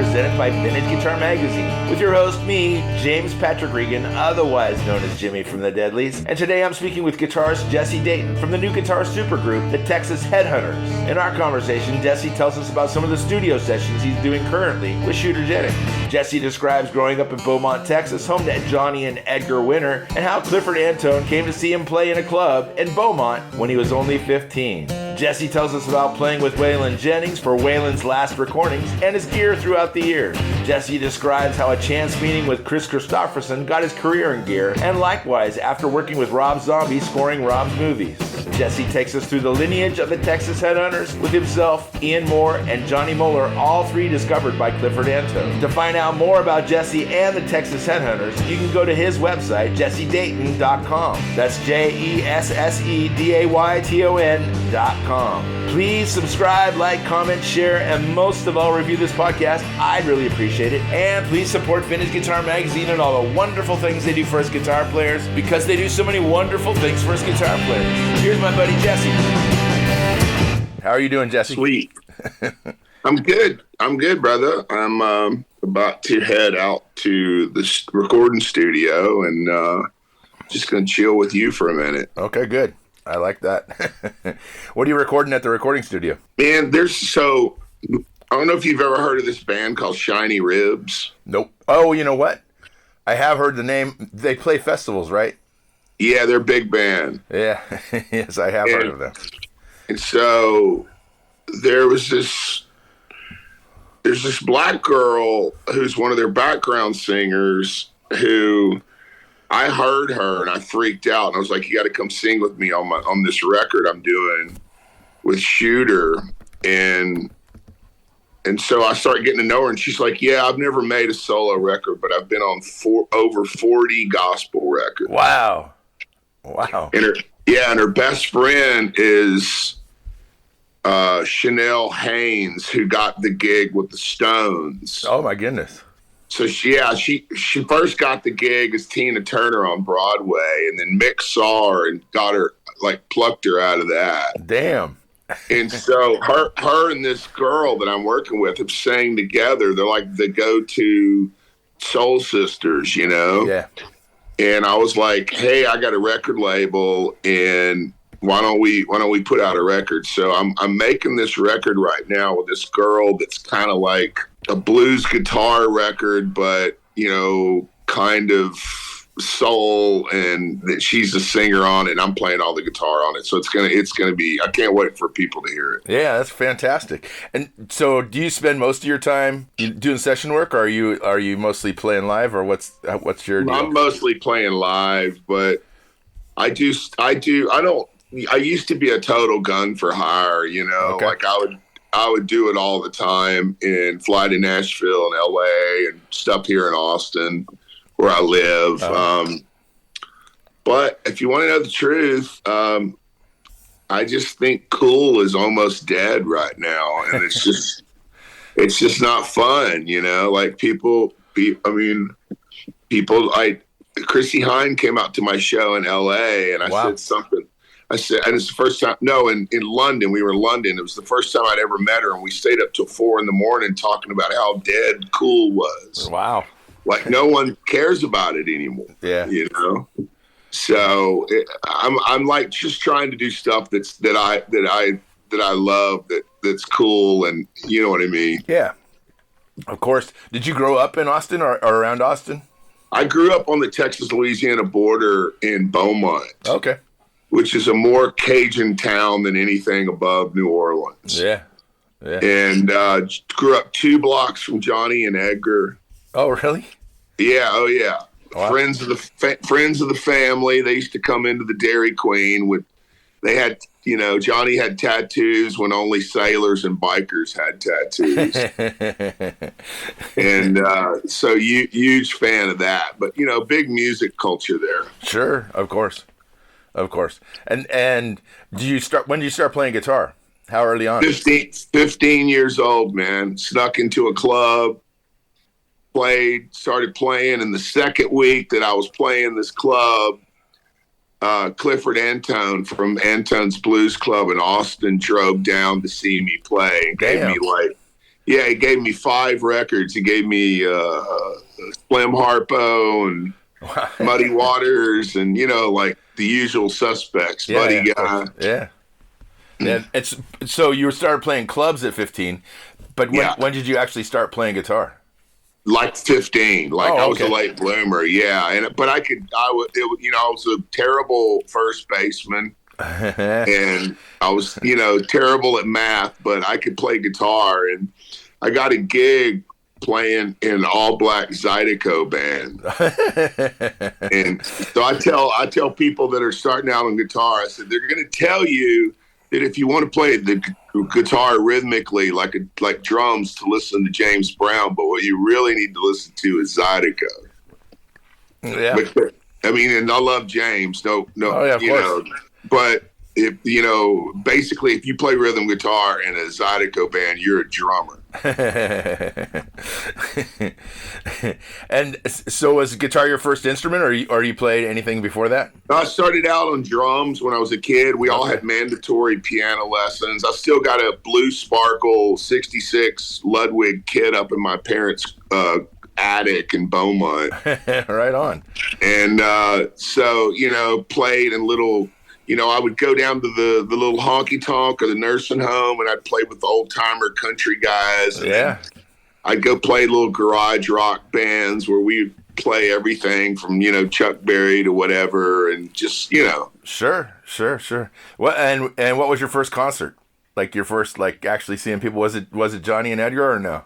presented by Vintage Guitar Magazine, with your host, me, James Patrick Regan, otherwise known as Jimmy from the Deadlies. And today I'm speaking with guitarist Jesse Dayton from the new guitar supergroup, the Texas Headhunters. In our conversation, Jesse tells us about some of the studio sessions he's doing currently with Shooter Jennings. Jesse describes growing up in Beaumont, Texas, home to Johnny and Edgar Winter, and how Clifford Antone came to see him play in a club in Beaumont when he was only 15. Jesse tells us about playing with Waylon Jennings for Waylon's last recordings and his gear throughout the years. Jesse describes how a chance meeting with Kris Kristofferson got his career in gear, and likewise after working with Rob Zombie scoring Rob's movies. Jesse takes us through the lineage of the Texas Headhunters with himself, Ian Moore, and Johnny Moeller, all three discovered by Clifford Antone. To find out more about Jesse and the Texas Headhunters, you can go to his website, jessedayton.com. That's JESSEDAYTON.com. Please subscribe, like, comment, share, and most of all, review this podcast. I'd really appreciate it. And please support Vintage Guitar Magazine and all the wonderful things they do for us guitar players, because they do so many wonderful things for us guitar players. Here's my buddy Jesse. How are you doing, Jesse? Sweet. I'm good, brother. I'm about to head out to the recording studio and just going to chill with you for a minute. Okay, good. I like that. What are you recording at the recording studio? Man, I don't know if you've ever heard of this band called Shiny Ribs. Nope. Oh, you know what? I have heard the name. They play festivals, right? Yeah, they're a big band. Yeah. Yes, I have heard of them. And so there's this black girl who's one of their background singers who I heard her and I freaked out and I was like, you got to come sing with me on this record I'm doing with Shooter. And so I started getting to know her and she's like, yeah, I've never made a solo record, but I've been on over 40 gospel records. Wow. And her best friend is Chanel Haynes, who got the gig with the Stones. Oh my goodness. So she first got the gig as Tina Turner on Broadway, and then Mick saw her and got her, plucked her out of that. Damn. And so her and this girl that I'm working with have sang together. They're like the go-to soul sisters, you know? Yeah. And I was like, hey, I got a record label, and why don't we put out a record? So I'm making this record right now with this girl that's kind of like a blues guitar record, but kind of soul, and that she's a singer on it, and I'm playing all the guitar on it. So it's gonna be. I can't wait for people to hear it. Yeah, that's fantastic. And so, do you spend most of your time doing session work, or are you mostly playing live, or what's your deal? I'm mostly playing live, but I used to be a total gun for hire, Okay. Like I would do it all the time and fly to Nashville and LA and stuff here in Austin where I live. But if you want to know the truth, I just think cool is almost dead right now. And it's just not fun, like Chrissy Hine came out to my show in LA and I said something. I said, and it's the first time, in London, we were in London. It was the first time I'd ever met her, and we stayed up till 4 a.m. talking about how dead cool was. Wow. Like no one cares about it anymore. Yeah. So I'm like just trying to do stuff that I love, that's cool, and you know what I mean? Yeah. Of course. Did you grow up in Austin or around Austin? I grew up on the Texas-Louisiana border in Beaumont. Okay. Which is a more Cajun town than anything above New Orleans. Yeah. And grew up 2 blocks from Johnny and Edgar. Oh, really? Yeah. Oh, yeah. Wow. Friends of the family. They used to come into the Dairy Queen. They had, Johnny had tattoos when only sailors and bikers had tattoos. And so huge fan of that. But, big music culture there. Sure. Of course. And when did you start playing guitar? How early on? 15 years old, man. Snuck into a club, started playing. And the second week that I was playing this club, Clifford Antone from Antone's Blues Club in Austin drove down to see me play and gave me Yeah, he gave me 5 records. He gave me Slim Harpo and Muddy Waters and, like the usual suspects, Buddy Guy. Yeah. Yeah. It's so you started playing clubs at 15, but when did you actually start playing guitar? Like 15, I was a okay. late bloomer. Yeah. But I was a terrible first baseman and I was, terrible at math, but I could play guitar, and I got a gig playing in an all-black Zydeco band. And so I tell people that are starting out on guitar, I said, they're going to tell you that if you want to play the guitar rhythmically, like drums, to listen to James Brown, but what you really need to listen to is Zydeco. Yeah. But, and I love James. No, of course. But if basically, if you play rhythm guitar in a Zydeco band, you're a drummer. And so, was guitar your first instrument, or you played anything before that? I started out on drums when I was a kid. We all had mandatory piano lessons. I still got a Blue Sparkle '66 Ludwig kit up in my parents' attic in Beaumont. Right on. And so played in little. I would go down to the little honky tonk or the nursing home, and I'd play with the old timer country guys. And I'd go play little garage rock bands where we'd play everything from, Chuck Berry to whatever, and just, Sure. What and what was your first concert? Like your first, actually seeing people? Was it Johnny and Edgar or no?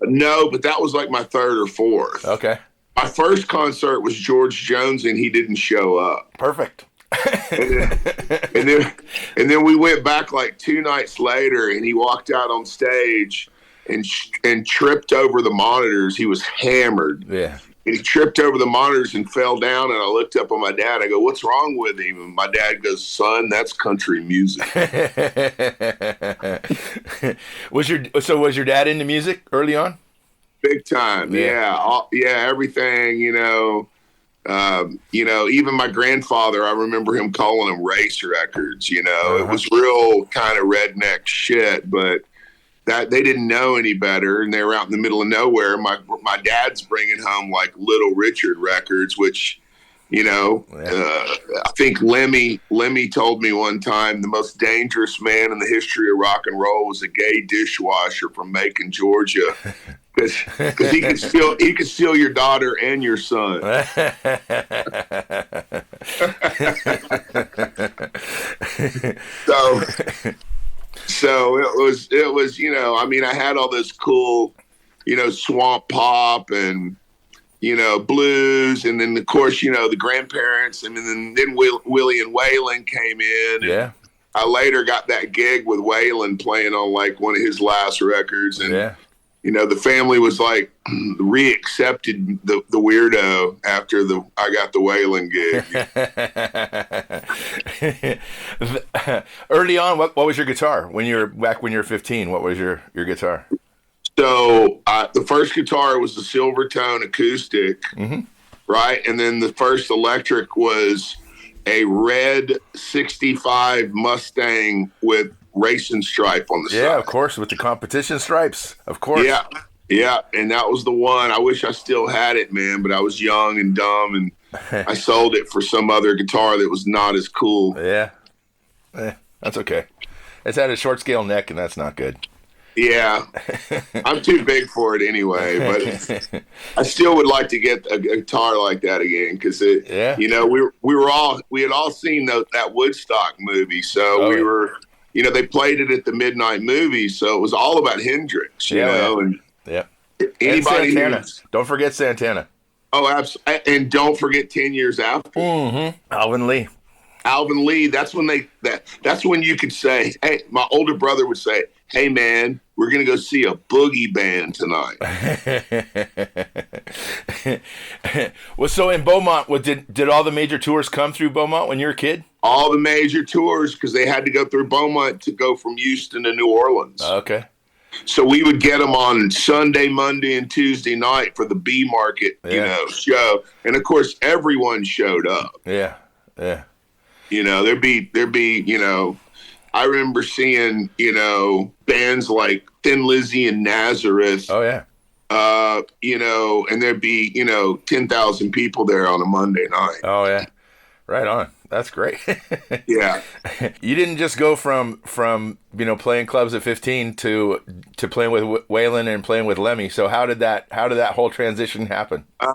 No, but that was like my 3rd or 4th. Okay. My first concert was George Jones, and he didn't show up. Perfect. and then we went back like 2 nights later, and he walked out on stage and tripped over the monitors. He was hammered. Yeah. And he tripped over the monitors and fell down. And I looked up on my dad. I go, "What's wrong with him?" And my dad goes, "Son, that's country music." Was your dad into music early on? Big time. Yeah. Everything, even my grandfather, I remember him calling them race records. It was real kind of redneck shit, but that they didn't know any better, and they were out in the middle of nowhere. My dad's bringing home like Little Richard records, which, I think Lemmy told me one time the most dangerous man in the history of rock and roll was a gay dishwasher from Macon, Georgia. Because he could steal your daughter and your son. So it was I had all this cool, swamp pop and blues, and then of course the grandparents, and then Willie and Waylon came in. Yeah. I later got that gig with Waylon playing on like one of his last records, and the family was like reaccepted the weirdo after I got the Waylon gig. Early on, what was your guitar when you were 15? What was your guitar? So the first guitar was the Silvertone acoustic, right? And then the first electric was a red 65 Mustang with racing stripe on the side. Yeah, of course, with the competition stripes, of course. Yeah, and that was the one. I wish I still had it, man, but I was young and dumb, and I sold it for some other guitar that was not as cool. Yeah, that's okay. It's had a short scale neck, and that's not good. Yeah, I'm too big for it anyway, but I still would like to get a guitar like that again, because we had all seen that Woodstock movie, so we were. They played it at the midnight movie, so it was all about Hendrix, and anybody. And don't forget Santana. Oh, absolutely, and don't forget 10 years after. Alvin Lee. That's when you could say, hey, my older brother would say, "Hey man, we're gonna go see a boogie band tonight." Well, so in Beaumont, did all the major tours come through Beaumont when you were a kid? All the major tours, because they had to go through Beaumont to go from Houston to New Orleans. Okay. So we would get them on Sunday, Monday, and Tuesday night for the B Market, show, and of course everyone showed up. Yeah. There'd be I remember seeing, bands like Thin Lizzy and Nazareth. Oh yeah. And there'd be, 10,000 people there on a Monday night. Oh yeah. Right on. That's great. Yeah. You didn't just go from playing clubs at 15 to playing with Waylon and playing with Lemmy. So how did that whole transition happen? I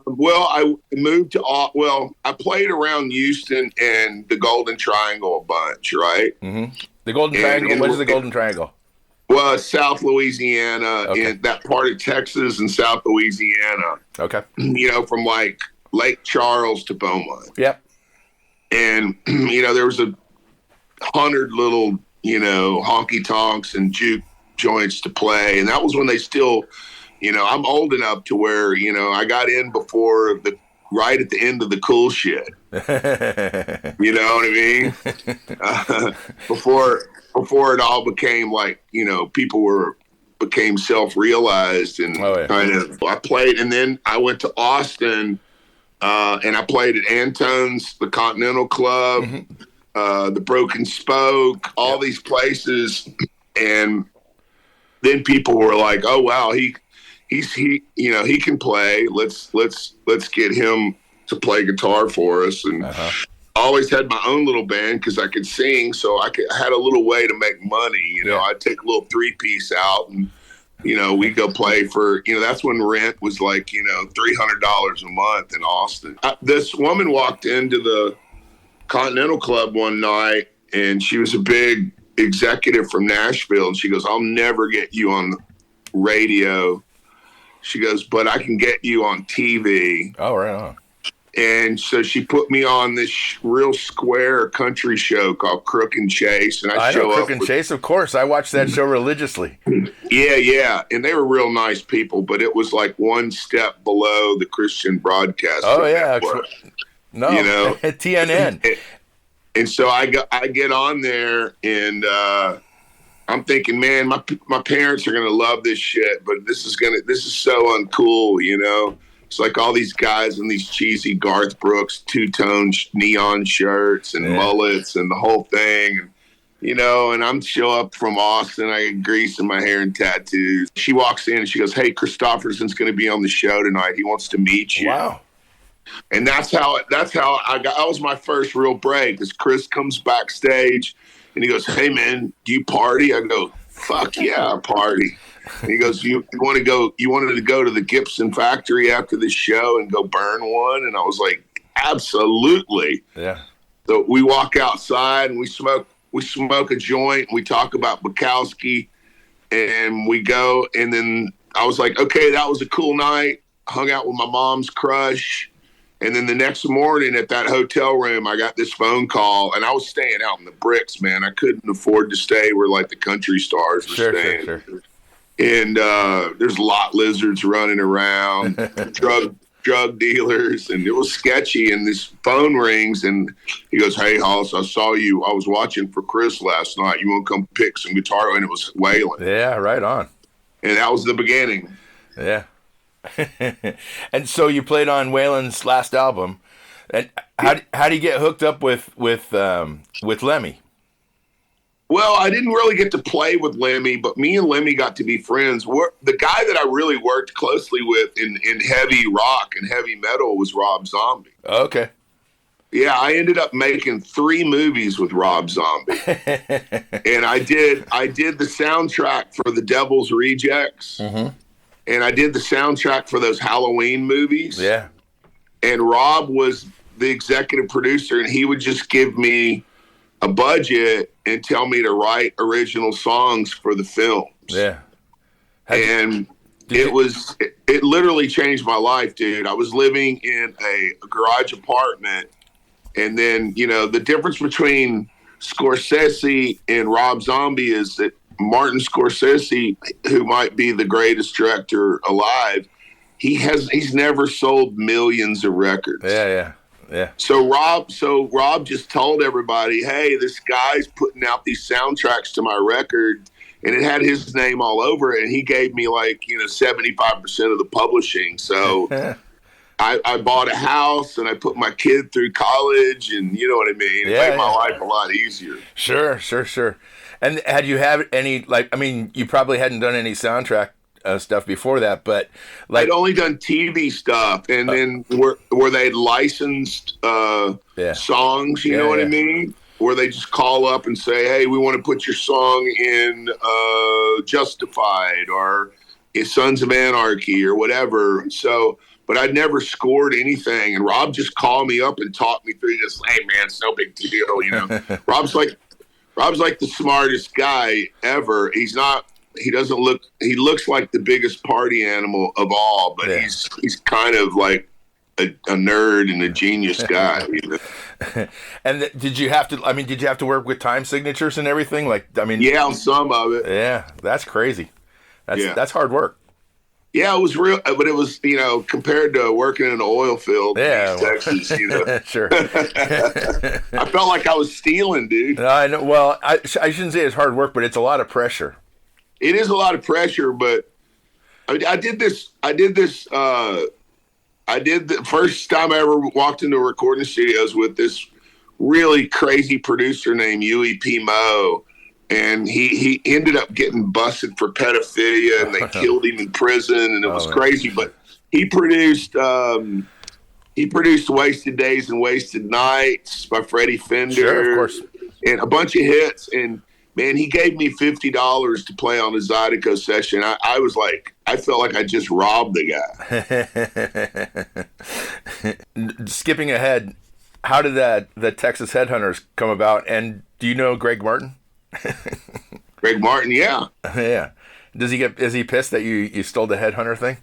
moved to I played around Houston and the Golden Triangle a bunch, right? Mm-hmm. The Golden Triangle. What is the Golden Triangle? Well, it's South Louisiana, okay. in that part of Texas and South Louisiana. Okay. From like Lake Charles to Beaumont. Yep. And, there was 100 little, honky tonks and juke joints to play. And that was when they still, I'm old enough to where, I got in before right at the end of the cool shit. You know what I mean? Before it all became like, people became self-realized and I played. And then I went to Austin. And I played at Antone's, the Continental Club, the Broken Spoke, all these places. And then people were like, "Oh wow, he can play. Let's get him to play guitar for us." And I always had my own little band because I could sing, so I had a little way to make money. I'd take a little 3-piece out and. We go play for, that's when rent was like, $300 a month in Austin. This woman walked into the Continental Club one night and she was a big executive from Nashville. And she goes, "I'll never get you on the radio." She goes, "But I can get you on TV." Oh, right on. And so she put me on this real square country show called Crook and Chase. And I show know Crook and Chase, of course. I watched that show religiously. Yeah. And they were real nice people, but it was like one step below the Christian Broadcasting Network. No, TNN. And so I get on there and I'm thinking, man, my parents are going to love this shit, but this is so uncool, It's like all these guys in these cheesy Garth Brooks two-tone neon shirts and mullets and the whole thing. And, and I'm show up from Austin. I get grease in my hair and tattoos. She walks in and she goes, "Hey, Kristofferson's going to be on the show tonight. He wants to meet you." Wow. And that's how that was my first real break. As Kris comes backstage and he goes, "Hey man, do you party?" I go, "Fuck yeah, I party." And he goes, you wanted to go to the Gibson factory after the show and go burn one? And I was like, absolutely. Yeah. So we walk outside and we smoke a joint. We talk about Bukowski and we go. And then I was like, okay, that was a cool night. Hung out with my mom's crush. And then the next morning at that hotel room, I got this phone call, and I was staying out in the bricks, man. I couldn't afford to stay where like the country stars were staying. Sure. And there's lot lizards running around, drug dealers, and it was sketchy. And this phone rings, and he goes, "Hey, Hollis, I saw you. I was watching for Kris last night. You want to come pick some guitar?" And it was Waylon. Yeah, right on. And that was the beginning. Yeah. And so you played on Waylon's last album. And how do you get hooked up with Lemmy? Well, I didn't really get to play with Lemmy, but me and Lemmy got to be friends. The guy that I really worked closely with in heavy rock and heavy metal was Rob Zombie. Okay. Yeah, I ended up making 3 movies with Rob Zombie. And I did the soundtrack for The Devil's Rejects. Mm-hmm. And I did the soundtrack for those Halloween movies. Yeah. And Rob was the executive producer, and he would just give me a budget and tell me to write original songs for the films. Yeah. It literally changed my life, dude. I was living in a garage apartment, and then, the difference between Scorsese and Rob Zombie is that Martin Scorsese, who might be the greatest director alive, he's never sold millions of records. Yeah. So Rob just told everybody, "Hey, this guy's putting out these soundtracks to my record," and it had his name all over it. And he gave me 75% of the publishing. So I bought a house and I put my kid through college, and you know what I mean. It made my life a lot easier. Sure. And had you had any, like, I mean, you probably hadn't done any soundtrack stuff before that, but like I'd only done TV stuff, and then where they'd licensed songs, you know what I mean? Where they just call up and say, "Hey, we want to put your song in Justified or Sons of Anarchy or whatever." So, but I'd never scored anything, and Rob just called me up and taught me through this. Hey, man, it's no big deal, you know. Rob's like the smartest guy ever. He looks like the biggest party animal of all, but he's kind of like a nerd and a genius guy. You know? And did you have to work with time signatures and everything? Like, I mean, yeah, some of it. Yeah, that's crazy. That's hard work. Yeah, it was real, but it was, you know, compared to working in an oil field in East Texas, you know. Sure. I felt like I was stealing, dude. I know. Well, I shouldn't say it's hard work, but it's a lot of pressure. It is a lot of pressure, but I did the first time I ever walked into recording studios with this really crazy producer named Huey P. Moe, and he ended up getting busted for pedophilia, and they killed him in prison, and it was crazy. But he produced Wasted Days and Wasted Nights by Freddie Fender, sure, of course, and a bunch of hits. And man, he gave me $50 to play on his Zydeco session. I was like, I felt like I just robbed the guy. Skipping ahead, how did the Texas Headhunters come about? And do you know Greg Martin? Greg Martin, yeah. Yeah. Is he pissed that you stole the Headhunter thing?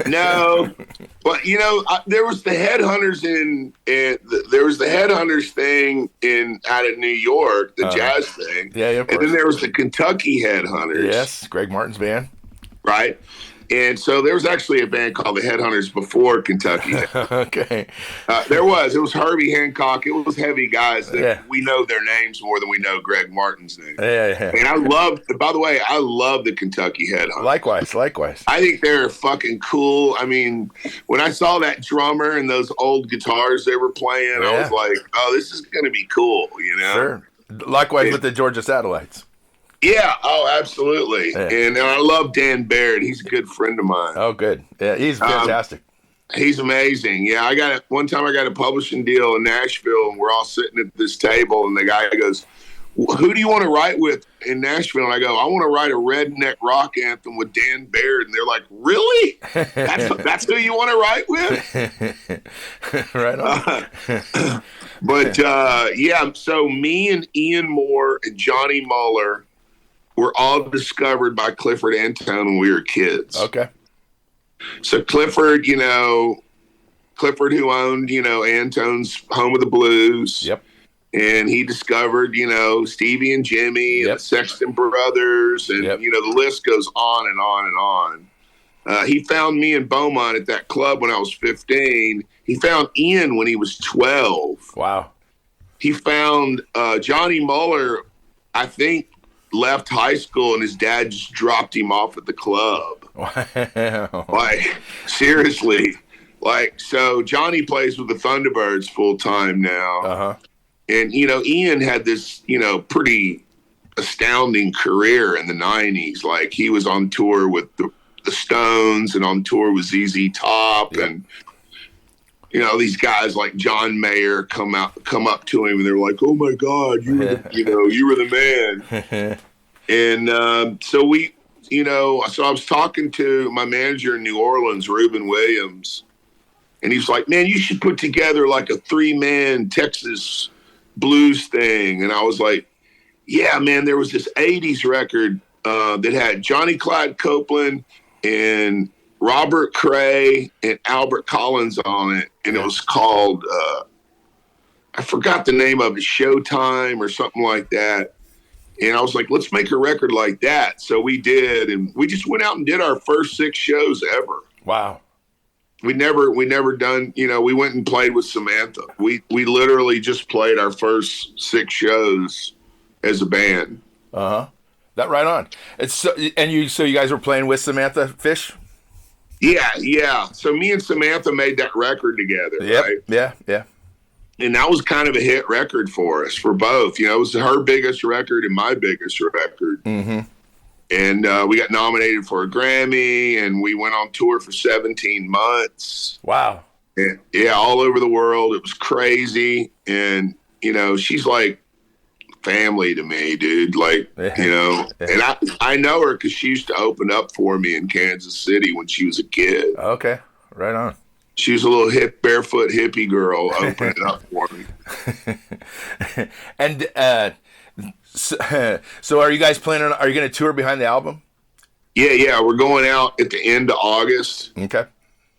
No, but you know, there was the Headhunters there was the Headhunters thing out of New York, the jazz thing. Yeah, of course. And then there was the Kentucky Headhunters. Yes, Greg Martin's band. Right. And so there was actually a band called the Headhunters before Kentucky. Okay. It was Herbie Hancock. It was heavy guys that we know their names more than we know Greg Martin's name. Yeah. And by the way, I love the Kentucky Headhunters. Likewise. I think they're fucking cool. I mean, when I saw that drummer and those old guitars they were playing, I was like, oh, this is going to be cool, you know? Sure. Likewise with the Georgia Satellites. Yeah, oh, absolutely. Yeah. And I love Dan Baird. He's a good friend of mine. Oh, good. Yeah, he's fantastic. He's amazing. Yeah, one time I got a publishing deal in Nashville, and we're all sitting at this table, and the guy goes, "Who do you want to write with in Nashville?" And I go, "I want to write a redneck rock anthem with Dan Baird." And they're like, "Really? That's who you want to write with?" Right on. But so me and Ian Moore and Johnny Moeller were all discovered by Clifford Antone when we were kids. Okay. So Clifford, who owned, Antone's Home of the Blues. Yep. And he discovered, Stevie and Jimmy and the Sexton Brothers. And, the list goes on and on and on. He found me in Beaumont at that club when I was 15. He found Ian when he was 12. Wow. He found Johnny Moeller, I think, left high school and his dad just dropped him off at the club. Wow. Like, seriously. Like, so Johnny plays with the Thunderbirds full time now. Uh-huh. And, Ian had this, pretty astounding career in the 90s. Like, he was on tour with the Stones and on tour with ZZ Top. Yep. And, these guys like John Mayer come up to him and they're like, "Oh my God, you were the man." And so I was talking to my manager in New Orleans, Reuben Williams, and he's like, "Man, you should put together like a 3-man Texas blues thing." And I was like, "Yeah, man, there was this 80s record that had Johnny Clyde Copeland and Robert Cray and Albert Collins on it, and it was called, I forgot the name of it, Showtime or something like that." And I was like, "Let's make a record like that." So we did, and we just went out and did our first 6 shows ever. Wow. We never done, we went and played with Samantha. We literally just played our first 6 shows as a band. Uh-huh. That right on. So you guys were playing with Samantha Fish? Yeah. So me and Samantha made that record together, right? Yeah. And that was kind of a hit record for us, for both. You know, it was her biggest record and my biggest record. Mm-hmm. And we got nominated for a Grammy, and we went on tour for 17 months. Wow. And, yeah, all over the world. It was crazy. And, you know, she's like family to me, dude. Like, you know, and I know her because she used to open up for me in Kansas City when she was a kid. Okay, right on. She was a little barefoot hippie girl opening up for me. And so are you guys planning on, are you going to tour behind the album? Yeah. We're going out at the end of August. Okay.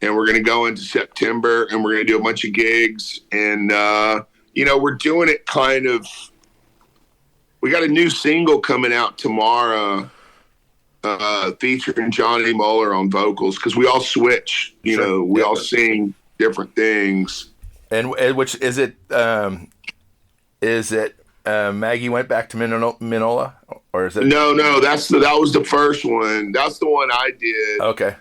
And we're going to go into September, and we're going to do a bunch of gigs. And, you know, we're doing it kind of, we got a new single coming out tomorrow featuring Johnny Moeller on vocals, because we all switch, you know, we all sing different things. And which is it? Maggie went back to Minola, or is it? No, that was the first one. That's the one I did. Okay.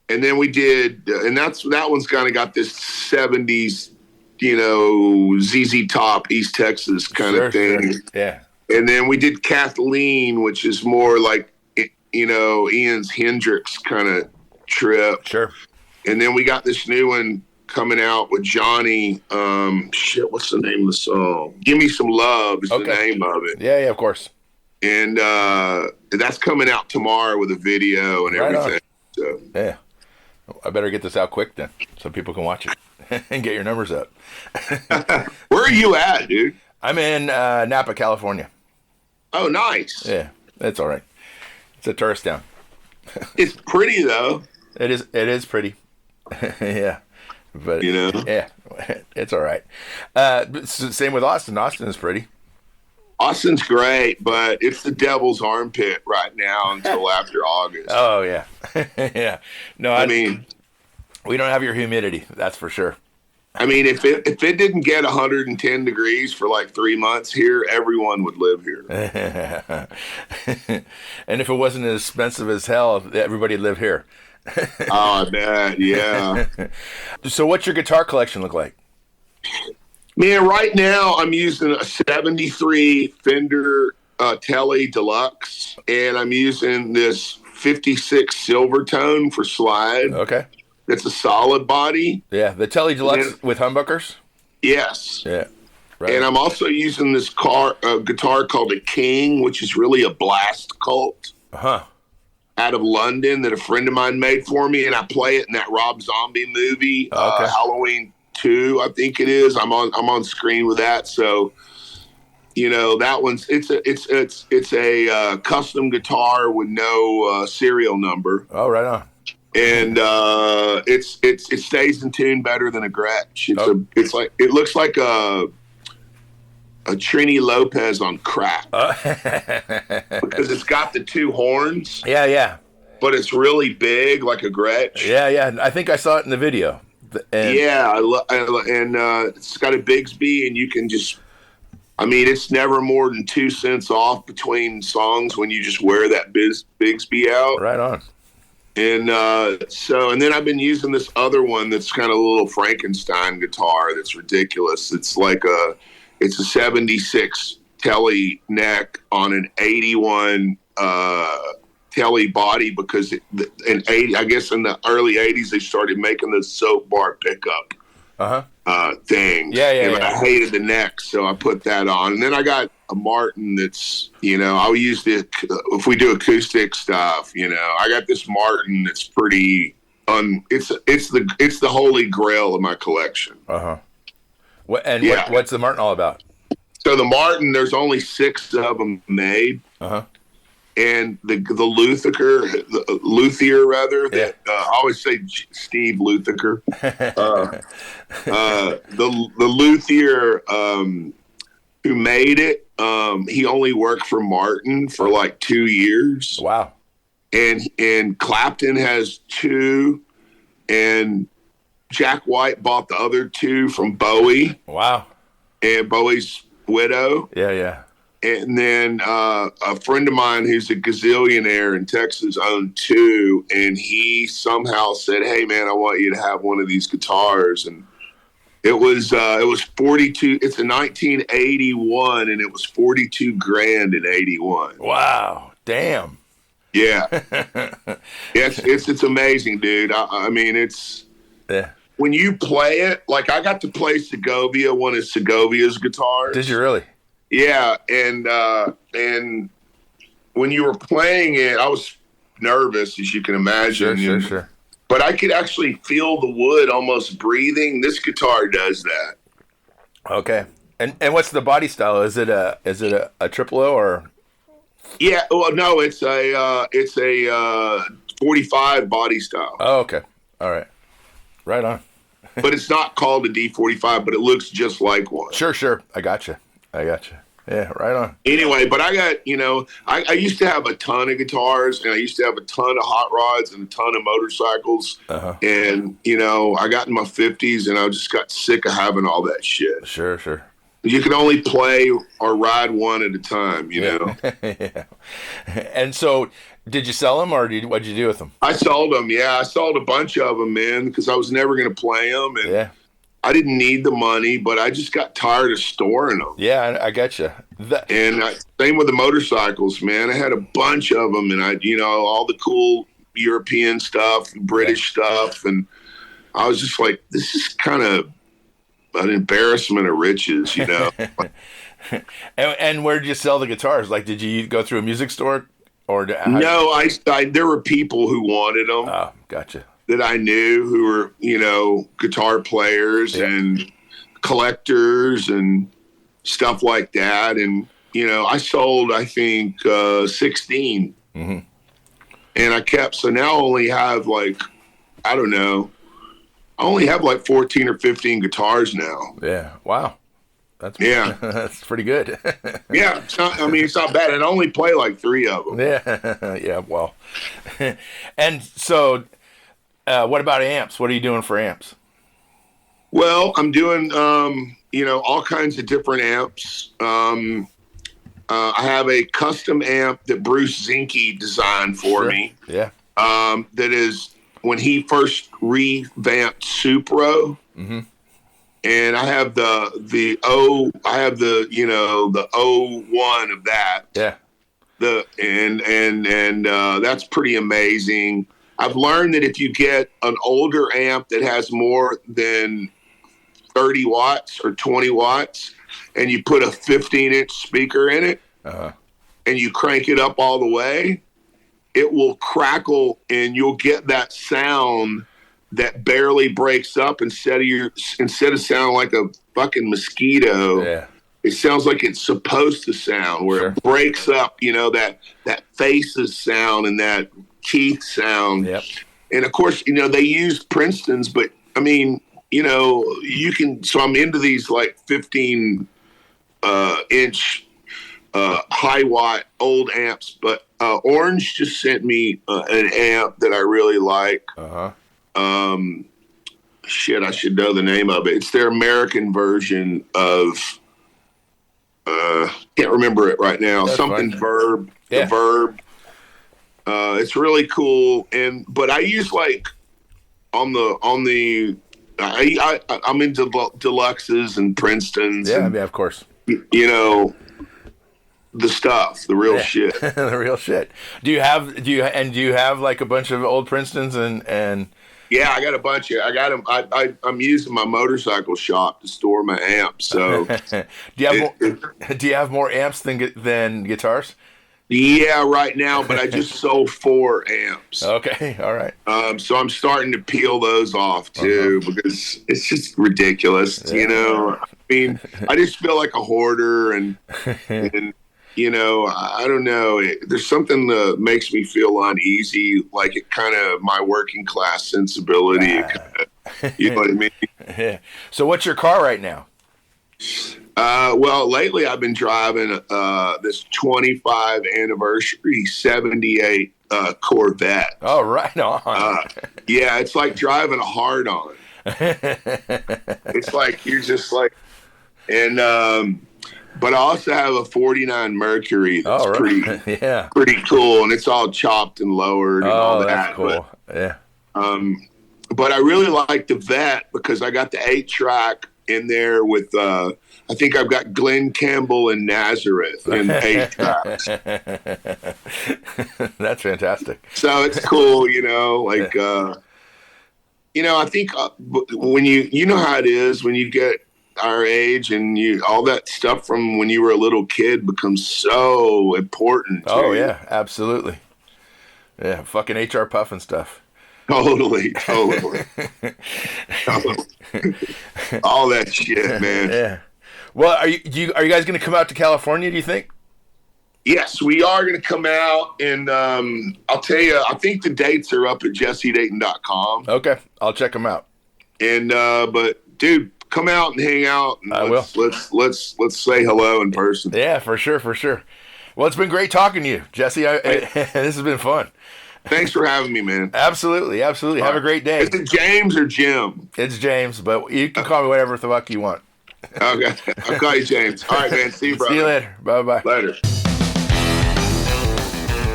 And then we did, and that one's kind of got this 70s, you know, ZZ Top, East Texas kind of thing. Sure. Yeah. And then we did Kathleen, which is more like, you know, Ian's Hendrix kind of trip. Sure. And then we got this new one coming out with Johnny. What's the name of the song? Give Me Some Love is the name of it. Yeah, of course. And that's coming out tomorrow with a video and everything. So. Yeah. I better get this out quick then, so people can watch it and get your numbers up. Where are you at, dude? I'm in Napa, California. Oh, nice. Yeah, that's all right. It's a tourist town. It's pretty though. It is pretty. Yeah, but you know, yeah, it's all right. Same with Austin. Austin is pretty. Austin's great, but it's the devil's armpit right now until after August. Oh yeah, yeah. No, I mean, we don't have your humidity. That's for sure. I mean, if it didn't get 110 degrees for like 3 months here, everyone would live here. And if it wasn't as expensive as hell, everybody'd live here. Oh, I bet. Yeah. So what's your guitar collection look like? Man, right now I'm using a 73 Fender Tele Deluxe, and I'm using this 56 Silvertone for slide. Okay. It's a solid body. Yeah, the Tele Deluxe with humbuckers? Yes. Yeah. Right. And I'm also using this guitar called a King, which is really a blast cult. Uh-huh. Out of London that a friend of mine made for me, and I play it in that Rob Zombie movie, Halloween 2, I think it is. I'm on screen with that. So, you know, that one's it's a custom guitar with no serial number. Oh, right on. And it stays in tune better than a Gretsch. It looks like a Trini Lopez on crack because it's got the two horns. Yeah. But it's really big, like a Gretsch. Yeah. I think I saw it in the video. And it's got a Bigsby, and you can just. I mean, it's never more than 2 cents off between songs when you just wear that Bigsby out. Right on. And and then I've been using this other one that's kind of a little Frankenstein guitar that's ridiculous. It's like it's a 76 Tele neck on an 81 Tele body, because I guess in the early 80s they started making the soap bar pickup things. Yeah. And I hated the neck, so I put that on. And then I got a Martin that's, you know, I'll use if we do acoustic stuff, you know, I got this Martin that's pretty it's the holy grail of my collection. What's the Martin all about? So the Martin, there's only 6 of them made. And the luthier rather, that I always say Steve Luthier. The luthier who made it, he only worked for Martin for like 2 years. Wow. And Clapton has 2, and Jack White bought the other 2 from Bowie. Wow. And Bowie's widow. Yeah. And then a friend of mine who's a gazillionaire in Texas owned 2, and he somehow said, "Hey man, I want you to have one of these guitars." And It was 42. It's a 1981, and it was 42 grand in 81. Wow, damn. Yeah, it's amazing, dude. I mean, it's when you play it. Like I got to play Segovia, one of Segovia's guitars. Did you really? Yeah, and when you were playing it, I was nervous, as you can imagine. Sure. But I could actually feel the wood almost breathing. This guitar does that. Okay. And what's the body style? Is it a triple O or? Yeah. Well, no, it's a 45 body style. Oh, okay. All right. Right on. But it's not called a D45, but it looks just like one. Sure. I gotcha. Yeah, right on. Anyway, but I got, I used to have a ton of guitars, and I used to have a ton of hot rods and a ton of motorcycles. Uh-huh. And, I got in my 50s, and I just got sick of having all that shit. Sure. You can only play or ride one at a time, know? Yeah. And so, did you sell them, or what'd you do with them? I sold them, yeah. I sold a bunch of them, man, because I was never going to play them. And yeah. I didn't need the money, but I just got tired of storing them. Yeah, I got you. Same with the motorcycles, man. I had a bunch of them, and all the cool European stuff, British stuff, and I was just like, this is kind of an embarrassment of riches, And where did you sell the guitars? Like, did you go through a music store, or no? I there were people who wanted them. Oh, gotcha. That I knew who were, guitar players and collectors and stuff like that. And, I sold, I think, 16. Mm-hmm. And so now I only have I only have 14 or 15 guitars now. Yeah. Wow. That's pretty good. Yeah. It's not bad. And I only play 3 of them. Yeah. Yeah. Well, and so, what about amps? What are you doing for amps? Well, I'm doing, all kinds of different amps. I have a custom amp that Bruce Zinke designed for me. Yeah. That is when he first revamped Supro. Mm-hmm. And I have the O1 of that. Yeah. That's pretty amazing. I've learned that if you get an older amp that has more than 30 watts or 20 watts, and you put a 15-inch speaker in it, and you crank it up all the way, it will crackle, and you'll get that sound that barely breaks up instead of sounding like a fucking mosquito. Yeah. It sounds like it's supposed to sound, where it breaks up, that faces sound and that Keith sound. Yep. And of course, they used Princeton's, but you can, so I'm into these 15 inch high watt old amps, but Orange just sent me an amp that I really like. Shit, I should know the name of it. It's their American version of can't remember it right now. That's something fine. Verb. Yeah. The Verb. It's really cool, but I use I'm into Deluxes and Princeton's. Yeah, of course. The stuff, the real shit. The real shit. Do you have a bunch of old Princetons and? Yeah, I got a bunch of. I got them. I'm using my motorcycle shop to store my amps. So, do you have more amps than guitars? Yeah, right now, but I just sold 4 amps. Okay, all right. So I'm starting to peel those off too because it's just ridiculous. Yeah. I just feel like a hoarder, and I don't know. There's something that makes me feel uneasy, like it kind of my working class sensibility. You know what I mean? Yeah. So what's your car right now? Well, lately I've been driving this 25 anniversary 78 Corvette. Oh, right on. Yeah, it's like driving a hard-on. It's like you're just and but I also have a 49 Mercury that's pretty cool, and it's all chopped and lowered and all that. That's cool. But I really like the Vet because I got the 8-track in there with, I think I've got Glenn Campbell and Nazareth in 8 tracks. That's fantastic. So it's cool, like, I think when you know how it is when you get our age and all that stuff from when you were a little kid becomes so important. Oh, yeah, absolutely. Yeah, fucking HR Puff and stuff. Totally. All that shit, man. Yeah. Well, are you guys going to come out to California, do you think? Yes, we are going to come out, and I'll tell you, I think the dates are up at jessedayton.com. Okay, I'll check them out. And but dude, come out and hang out. And let's say hello in person. Yeah, for sure. Well, it's been great talking to you, Jesse. This has been fun. Thanks for having me, man. Absolutely. Have a great day. Is it James or Jim? It's James, but you can call me whatever the fuck you want. Okay, I'll call you James. All right, man. See you, brother. See you later. Bye-bye. Later.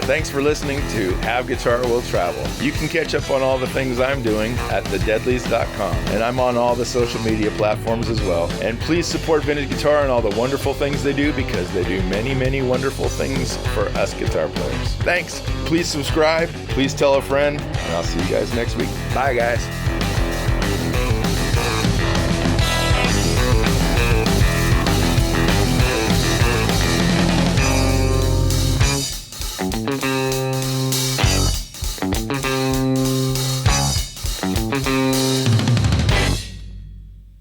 Thanks for listening to Have Guitar Will Travel. You can catch up on all the things I'm doing at thedeadlies.com, and I'm on all the social media platforms as well. And please support Vintage Guitar and all the wonderful things they do, because they do many, many wonderful things for us guitar players. Thanks. Please subscribe. Please tell a friend, and I'll see you guys next week. Bye, guys.